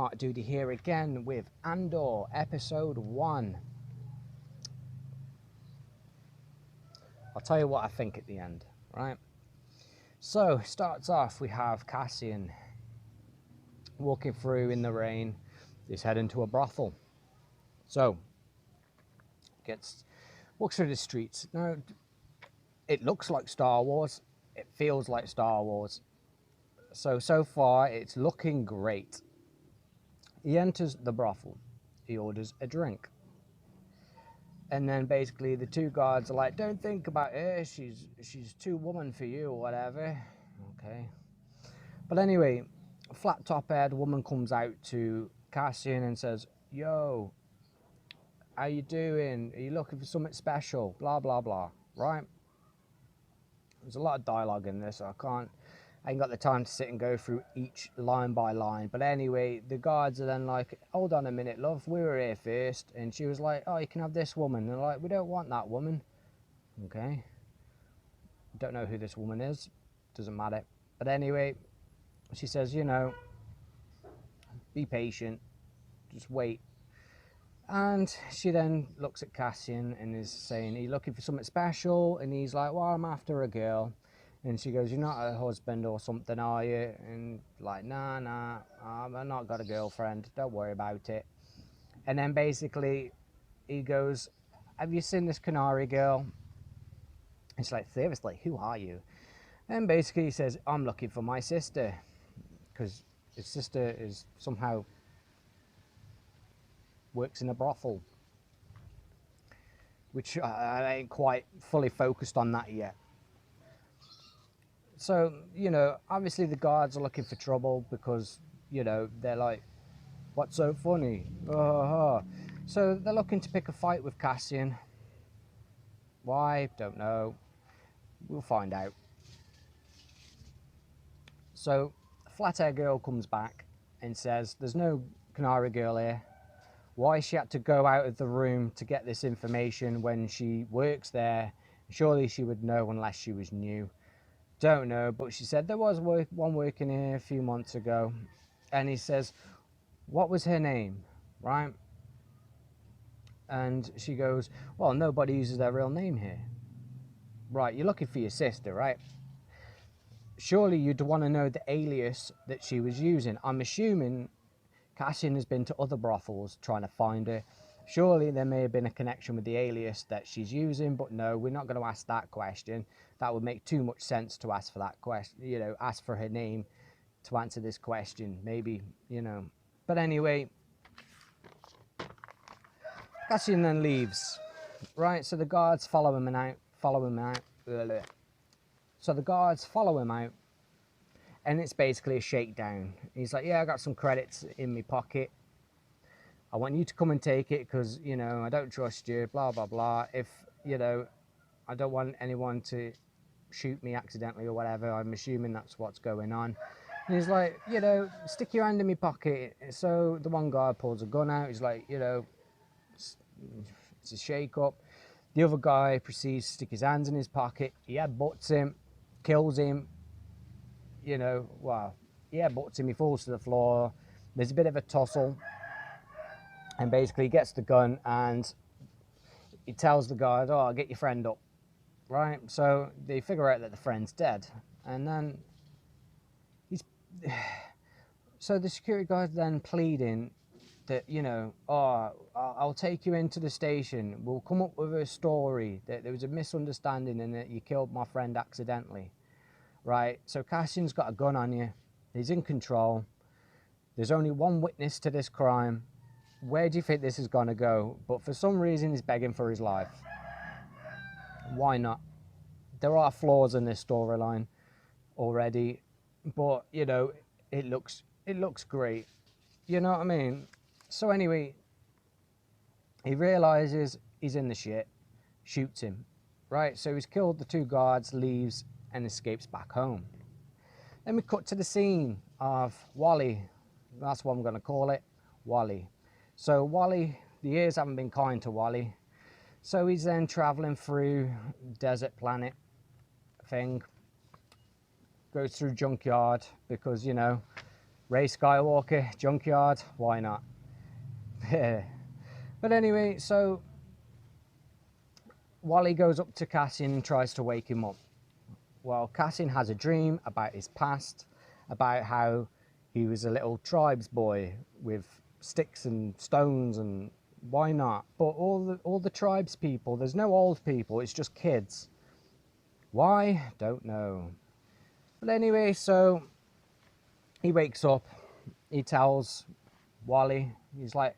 Mark Doody here again with Andor episode 1. I'll tell you what I think at the end, right? So, starts off, we have Cassian walking through in the rain. He's heading to a brothel. So, walks through the streets. Now, it looks like Star Wars. It feels like Star Wars. So far, it's looking great. He enters the brothel. He orders a drink. And then basically the two guards are like, don't think about her. She's too woman for you or whatever. Okay. But anyway, a flat top haired woman comes out to Cassian and says, yo, how you doing? Are you looking for something special? Blah, blah, blah. Right? There's a lot of dialogue in this. So I ain't got the time to sit and go through each line by line. But anyway, the guards are then like, hold on a minute, love, we were here first. And she was like, oh, you can have this woman. And they're like, we don't want that woman. Okay. Don't know who this woman is. Doesn't matter. But anyway, she says, you know, be patient. Just wait. And she then looks at Cassian and is saying, are you looking for something special? And he's like, well, I'm after a girl. And she goes, you're not a husband or something, are you? And like, nah, I've not got a girlfriend. Don't worry about it. And then basically he goes, have you seen this Canary girl? And she's like, seriously, who are you? And basically he says, I'm looking for my sister. Because his sister is somehow works in a brothel. Which I ain't quite fully focused on that yet. So, you know, obviously the guards are looking for trouble because, you know, they're like, what's so funny? So they're looking to pick a fight with Cassian. Why? Don't know. We'll find out. So, a flat-haired girl comes back and says, there's no Canary girl here. Why she had to go out of the room to get this information when she works there? Surely she would know unless she was new. Don't know, but she said there was one working here a few months ago. And he says, what was her name, right? And she goes, well, nobody uses their real name here. Right, you're looking for your sister, right? Surely you'd want to know the alias that she was using. I'm assuming Cassian has been to other brothels trying to find her. Surely there may have been a connection with the alias that she's using, but no, we're not going to ask that question. That would make too much sense to ask for that question, you know, ask for her name to answer this question, maybe, you know. But anyway, Cassian then leaves, right? So the guards follow him out. So the guards follow him out, and it's basically a shakedown. He's like, yeah, I got some credits in my pocket. I want you to come and take it because, you know, I don't trust you, blah, blah, blah. If, you know, I don't want anyone to shoot me accidentally or whatever. I'm assuming that's what's going on. And he's like, you know, stick your hand in my pocket. So the one guy pulls a gun out. He's like, you know, it's a shake-up. The other guy proceeds to stick his hands in his pocket. He headbutts him, kills him. You know, well, he headbutts him. He falls to the floor. There's a bit of a tussle. And basically he gets the gun and he tells the guard, oh, get your friend up, right? So they figure out that the friend's dead. And then so the security guard's then pleading that, you know, oh, I'll take you into the station. We'll come up with a story that there was a misunderstanding and that you killed my friend accidentally, right? So Cassian's got a gun on you. He's in control. There's only one witness to this crime. Where do you think this is going to go? But for some reason, he's begging for his life. Why not? There are flaws in this storyline already, but, you know, it looks great. You know what I mean? So anyway, he realizes he's in the shit, shoots him, right? So he's killed the two guards, leaves, and escapes back home. Then we cut to the scene of Wally. That's what I'm going to call it, Wally. So Wally, the years haven't been kind to Wally. So he's then traveling through desert planet thing. Goes through junkyard because, you know, Rey Skywalker, junkyard, why not? But anyway, so Wally goes up to Cassian and tries to wake him up. Well, Cassian has a dream about his past, about how he was a little tribes boy with sticks and stones, and why not? But all the tribes people, there's no old people, it's just kids. Why? Don't know. But anyway, so he wakes up, he tells Wally, he's like,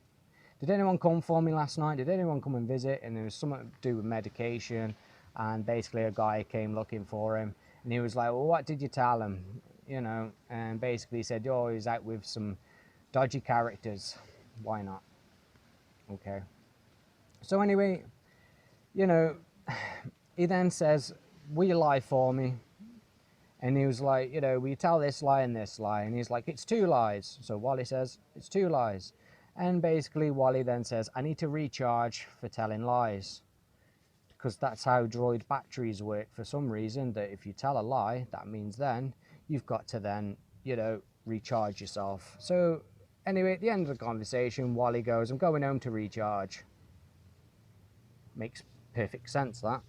did anyone come for me last night? Did anyone come and visit? And it was something to do with medication, and basically a guy came looking for him, and he was like, well, what did you tell him? You know, and basically he said, oh, he's out with some dodgy characters. Why not? Okay. So anyway, you know, he then says, will you lie for me? And he was like, you know, will you tell this lie and this lie? And he's like, it's 2 lies. So Wally says, it's 2 lies. And basically Wally then says, I need to recharge for telling lies. Because that's how droid batteries work for some reason, that if you tell a lie, that means then you've got to then, you know, recharge yourself. So anyway, at the end of the conversation, Wally goes, I'm going home to recharge. Makes perfect sense, that.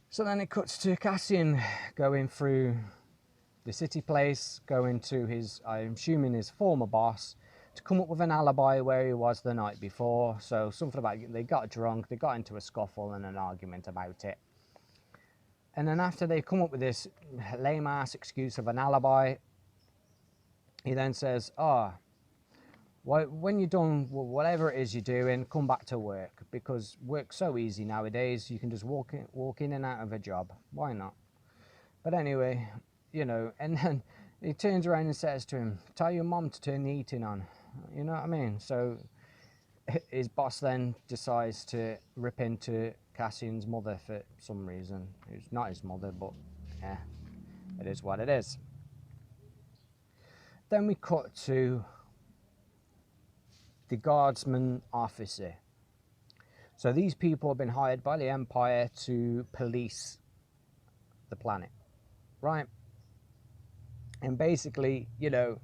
So then it cuts to Cassian going through the city place, going to his, I'm assuming his former boss, to come up with an alibi where he was the night before. So something about they got drunk, they got into a scuffle and an argument about it. And then after they come up with this lame ass excuse of an alibi, he then says, oh, when you're done whatever it is you're doing, come back to work, because work's so easy nowadays. You can just walk in and out of a job. Why not? But anyway, you know, and then he turns around and says to him, tell your mom to turn the heating on. You know what I mean? So his boss then decides to rip into Cassian's mother for some reason. It's not his mother, but yeah, it is what it is. Then we cut to the guardsman officer. So these people have been hired by the Empire to police the planet, right? And basically, you know,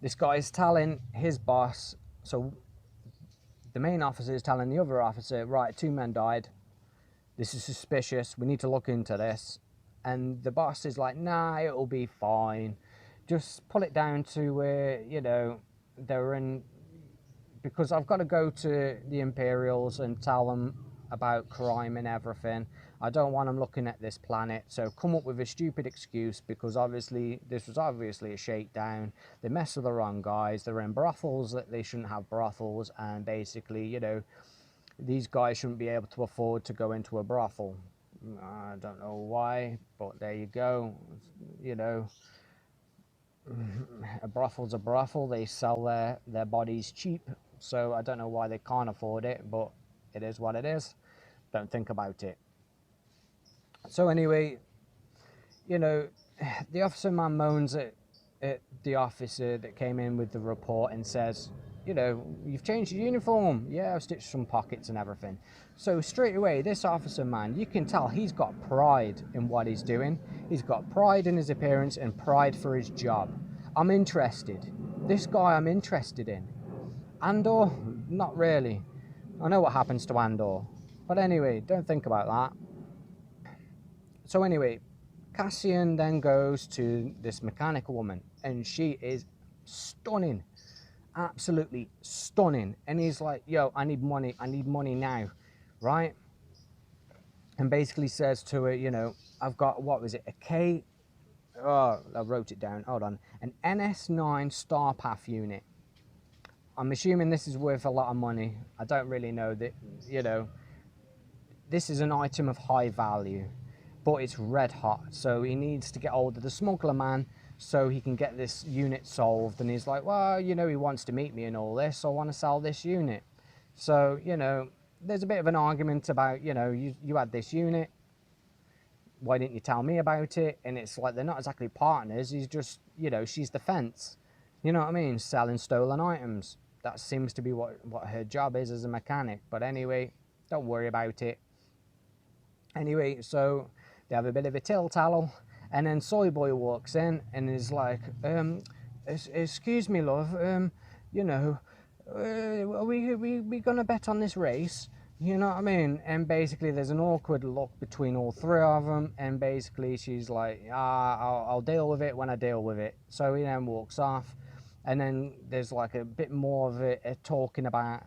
this guy is telling his boss, so the main officer is telling the other officer, right, 2 men died. This is suspicious. We need to look into this. And the boss is like, nah, it'll be fine. Just pull it down to where, you know, they're in, because I've got to go to the Imperials and tell them about crime and everything. I don't want them looking at this planet, so come up with a stupid excuse, because obviously this was obviously a shakedown. They mess with the wrong guys. They're in brothels that they shouldn't have brothels, and basically, you know, these guys shouldn't be able to afford to go into a brothel. I don't know why, but there you go. You know, a brothel's a brothel. They sell their bodies cheap, so I don't know why they can't afford it, but it is what it is. Don't think about it. So anyway, you know, the officer man moans at the officer that came in with the report and says, you know, you've changed your uniform. Yeah, I've stitched some pockets and everything. So straight away, this officer man, you can tell he's got pride in what he's doing. He's got pride in his appearance and pride for his job. I'm interested. This guy I'm interested in. Andor? Not really. I know what happens to Andor. But anyway, don't think about that. So anyway, Cassian then goes to this mechanical woman, and she is stunning. Absolutely stunning. And he's like, yo, I need money now, right? And basically says to her, you know, I've got, what was it, a K, oh, I wrote it down, hold on, an NS9 Starpath unit. I'm assuming this is worth a lot of money. I don't really know that, you know, this is an item of high value, but it's red hot, so he needs to get hold of the smuggler man so he can get this unit solved. And he's like, well, you know, he wants to meet me and all this, so I want to sell this unit. So, you know, there's a bit of an argument about, you know, you had this unit, why didn't you tell me about it? And it's like, they're not exactly partners. He's just, you know, she's the fence, you know what I mean, selling stolen items. That seems to be what her job is as a mechanic. But anyway, don't worry about it. Anyway, so they have a bit of a till-tattle, and then Soy Boy walks in and is like, excuse me, love, you know, are we gonna bet on this race? You know what I mean? And basically, there's an awkward look between all three of them, and basically, she's like, I'll deal with it when I deal with it. So he then walks off, and then there's like a bit more of a talking about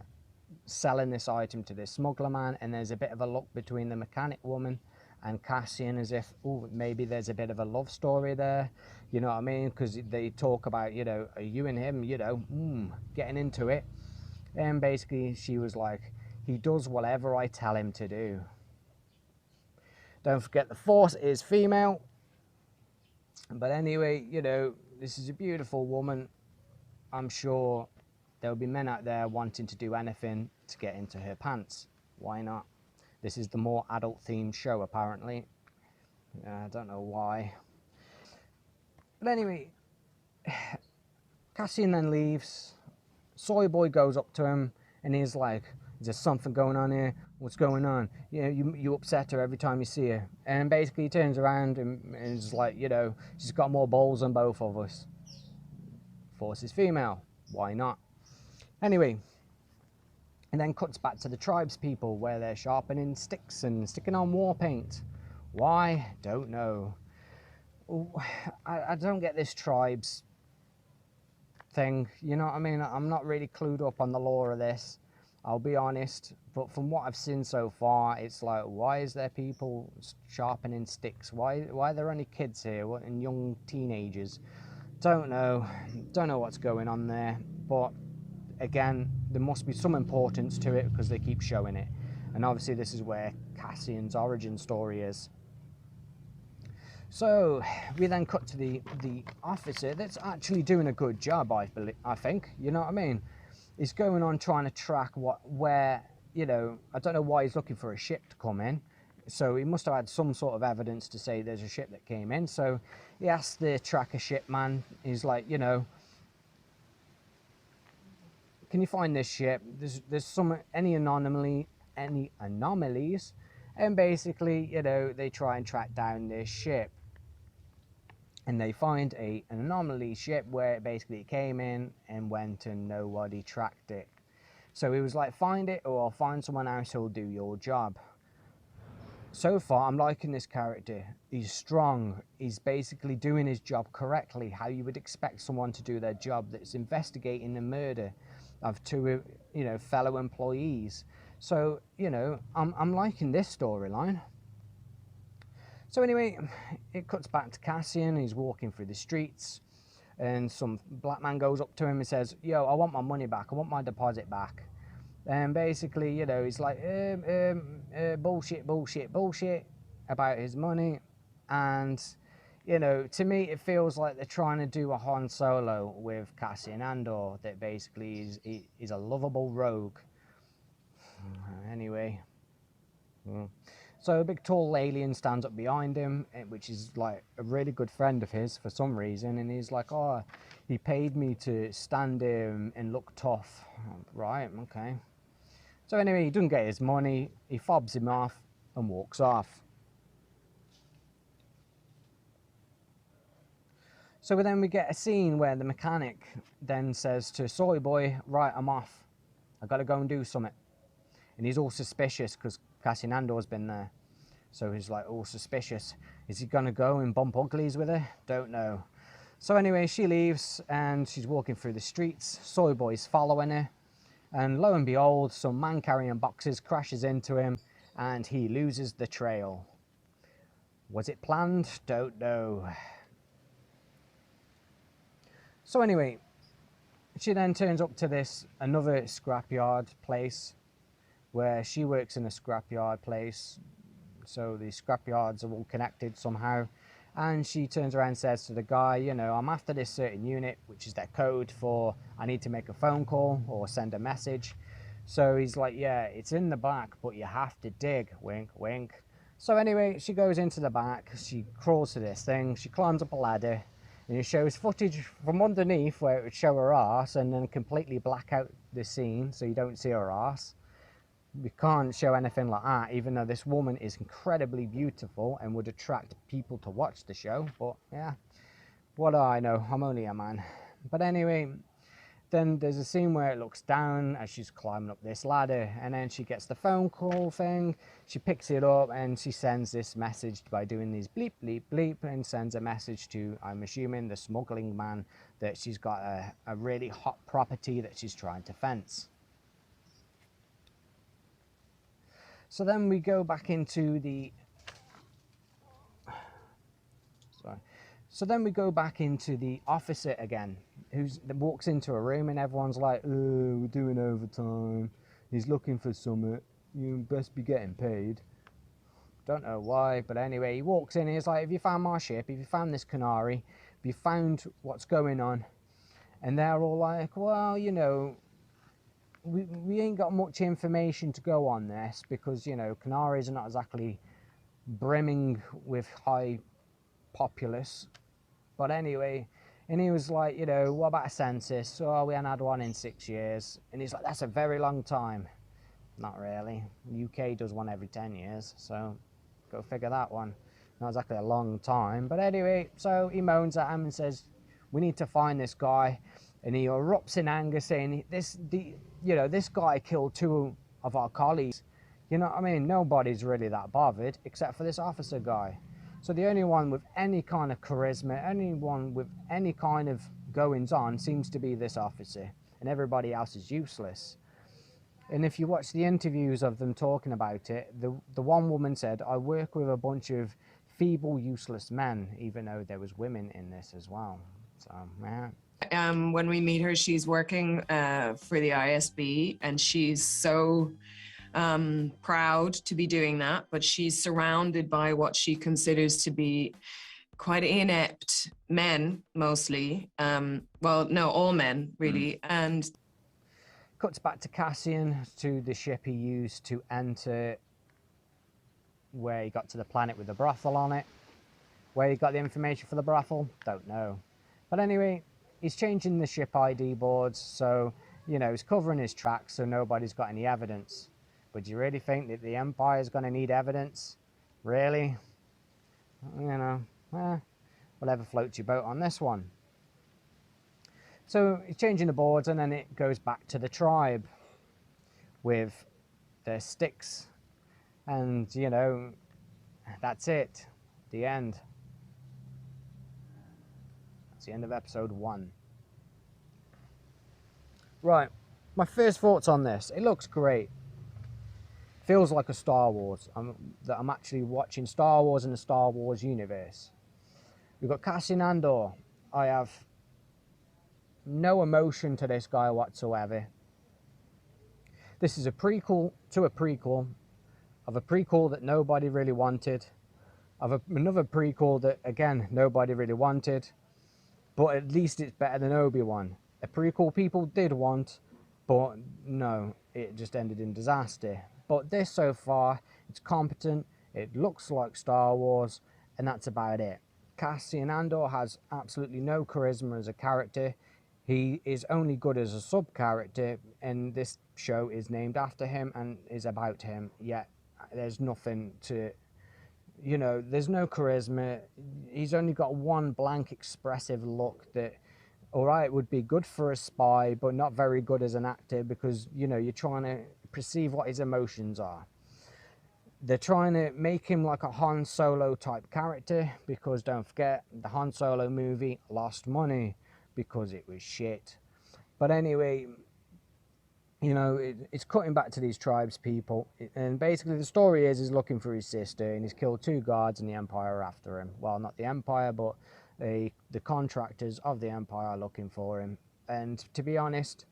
selling this item to this smuggler man, and there's a bit of a look between the mechanic woman and Cassian, as if, oh, maybe there's a bit of a love story there, you know what I mean? Because they talk about, you know, are you and him, you know, getting into it. And basically, she was like, he does whatever I tell him to do. Don't forget, the Force is female. But anyway, you know, this is a beautiful woman. I'm sure there'll be men out there wanting to do anything to get into her pants. Why not? This is the more adult themed show, apparently. I don't know why. But anyway, Cassian then leaves. Soy Boy goes up to him and he's like, is there something going on here? What's going on? You know, you upset her every time you see her. And basically he turns around and is like, you know, she's got more balls than both of us. Force is female. Why not? Anyway, and then cuts back to the tribes people where they're sharpening sticks and sticking on war paint. Why? Don't know. I don't get this tribes thing, you know what I mean? I'm not really clued up on the lore of this, I'll be honest, but from what I've seen so far, it's like, why is there people sharpening sticks? Why are there only kids here and young teenagers? Don't know what's going on there, but again, there must be some importance to it because they keep showing it. And obviously this is where Cassian's origin story is. So we then cut to the officer that's actually doing a good job, I think, you know what I mean? He's going on trying to track where, you know, I don't know why he's looking for a ship to come in. So he must have had some sort of evidence to say there's a ship that came in. So he asked the tracker ship man, he's like, you know, can you find this ship? There's any anomalies? And basically, you know, they try and track down this ship. And they find an anomaly ship where it basically came in and went and nobody tracked it. So he was like, find it or I'll find someone else who'll do your job. So far, I'm liking this character. He's strong. He's basically doing his job correctly, how you would expect someone to do their job that's investigating the murder of two, you know, fellow employees. So, you know, I'm liking this storyline. So anyway, it cuts back to Cassian. He's walking through the streets and some black man goes up to him and says, yo, I want my money back. I want my deposit back. And basically, you know, he's like, bullshit about his money. And, you know, to me, it feels like they're trying to do a Han Solo with Cassian Andor that basically is a lovable rogue. Anyway. So a big tall alien stands up behind him, which is like a really good friend of his for some reason, and he's like, oh, he paid me to stand here and look tough. Right, okay. So anyway, he doesn't get his money, he fobs him off and walks off. So then we get a scene where the mechanic then says to Soy Boy, right, I'm off. I've got to go and do something. And he's all suspicious because Cassian Andor's been there. So he's like all suspicious. Is he going to go and bump uglies with her? Don't know. So anyway, she leaves and she's walking through the streets. Soy Boy's following her. And lo and behold, some man carrying boxes crashes into him and he loses the trail. Was it planned? Don't know. So anyway, she then turns up to another scrapyard place where she works in a scrapyard place. So the scrapyards are all connected somehow. And she turns around and says to the guy, you know, I'm after this certain unit, which is their code for I need to make a phone call or send a message. So he's like, yeah, it's in the back, but you have to dig, wink, wink. So anyway, she goes into the back, she crawls to this thing, she climbs up a ladder, and it shows footage from underneath where it would show her arse and then completely black out the scene so you don't see her arse. We can't show anything like that, even though this woman is incredibly beautiful and would attract people to watch the show. But yeah, what do I know? I'm only a man. But anyway, then there's a scene where it looks down as she's climbing up this ladder, and then she gets the phone call thing. She picks it up and she sends this message by doing these bleep, bleep, bleep, and sends a message to, I'm assuming, the smuggling man, that she's got a really hot property that she's trying to fence. So then we go back into the... Sorry. So then we go back into the officer again, that walks into a room and everyone's like, oh, we're doing overtime. He's looking for something. You best be getting paid. Don't know why, but anyway, he walks in and he's like, have you found my ship? Have you found this canary? Have you found what's going on? And they're all like, well, you know, we ain't got much information to go on this because, you know, Canaries are not exactly brimming with high populace. But anyway, and he was like, you know, what about a census? Oh, we haven't had one in 6 years. And he's like, that's a very long time. Not really. The UK does one every 10 years, so go figure that one. Not exactly a long time. But anyway, so he moans at him and says, we need to find this guy. And he erupts in anger saying, this guy killed 2 of our colleagues. You know what I mean? Nobody's really that bothered except for this officer guy. So the only one with any kind of charisma, anyone with any kind of goings on seems to be this officer, and everybody else is useless. And if you watch the interviews of them talking about it, the one woman said, I work with a bunch of feeble, useless men, even though there was women in this as well. So, yeah. When we meet her, she's working for the ISB, and she's so proud to be doing that, but she's surrounded by what she considers to be quite inept men, mostly. Well, no, all men, really. And cuts back to Cassian, to the ship he used to enter where he got to the planet with the brothel on it. Where he got the information for the brothel, don't know. But anyway, he's changing the ship ID boards, so, you know, he's covering his tracks so nobody's got any evidence. But do you really think that the Empire's going to need evidence? Really? You know, whatever floats your boat on this one. So he's changing the boards, and then it goes back to the tribe with their sticks. And, you know, that's it. The end. That's the end of episode 1. Right, my first thoughts on this. It looks great. Feels like a Star Wars. That I'm actually watching Star Wars in the Star Wars universe. We've got Cassian Andor. I have no emotion to this guy whatsoever. This is a prequel to a prequel of a prequel that nobody really wanted, of another prequel that, again, nobody really wanted, but at least it's better than Obi-Wan. A prequel people did want, but no, it just ended in disaster. But this, so far, it's competent, it looks like Star Wars, and that's about it. Cassian Andor has absolutely no charisma as a character. He is only good as a sub-character, and this show is named after him and is about him, yet there's nothing to, you know, there's no charisma. He's only got one blank expressive look that, alright, would be good for a spy, but not very good as an actor because, you know, you're trying to perceive what his emotions are. They're trying to make him like a Han Solo type character because, don't forget, the Han Solo movie lost money because it was shit. But anyway, you know, it's cutting back to these tribes people, and basically the story is he's looking for his sister, and he's killed 2 guards, and the Empire are after him. Well, not the Empire, but the contractors of the Empire are looking for him. And to be honest,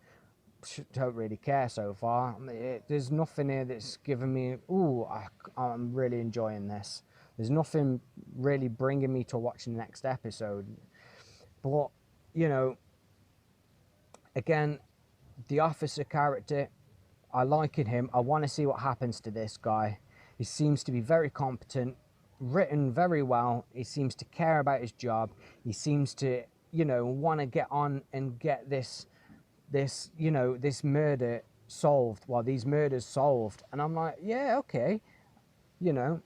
don't really care so far. There's nothing here that's given me, ooh, I'm really enjoying this. There's nothing really bringing me to watching the next episode. But, you know, again, the officer character, I like him. I want to see what happens to this guy. He seems to be very competent, written very well. He seems to care about his job. He seems to, you know, want to get on and get this, you know, this murder solved. Well, these murders solved. And I'm like, yeah, okay. You know,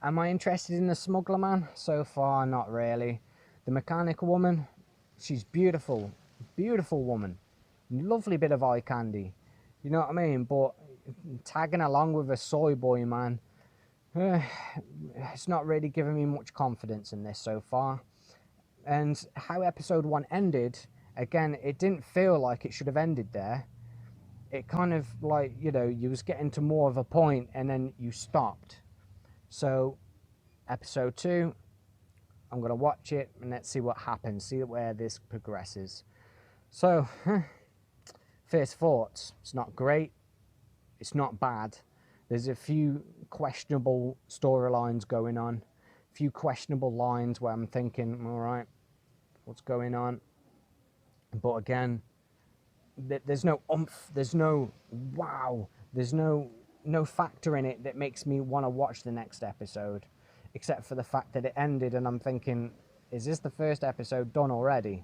am I interested in the smuggler man? So far, not really. The mechanic woman, she's beautiful. beautiful woman, lovely bit of eye candy, you know what I mean? But tagging along with a soy boy, man, it's not really giving me much confidence in this so far. And how episode 1 ended, again, it didn't feel like it should have ended there. It kind of like, you know, you was getting to more of a point and then you stopped. So episode 2, I'm going to watch it and let's see what happens, see where this progresses. So, first thoughts, it's not great, it's not bad. There's a few questionable storylines going on, a few questionable lines where I'm thinking, all right, what's going on? But again, there's no oomph, there's no wow, there's no factor in it that makes me want to watch the next episode, except for the fact that it ended and I'm thinking, is this the first episode done already?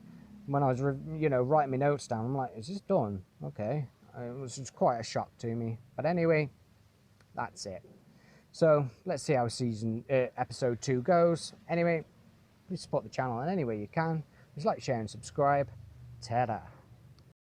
When I was writing my notes down, I'm like, is this done? Okay. It was just quite a shock to me, but anyway, that's it. So let's see how episode 2 goes. Anyway, please support the channel in any way you can. Please like, share and subscribe. Ta-da.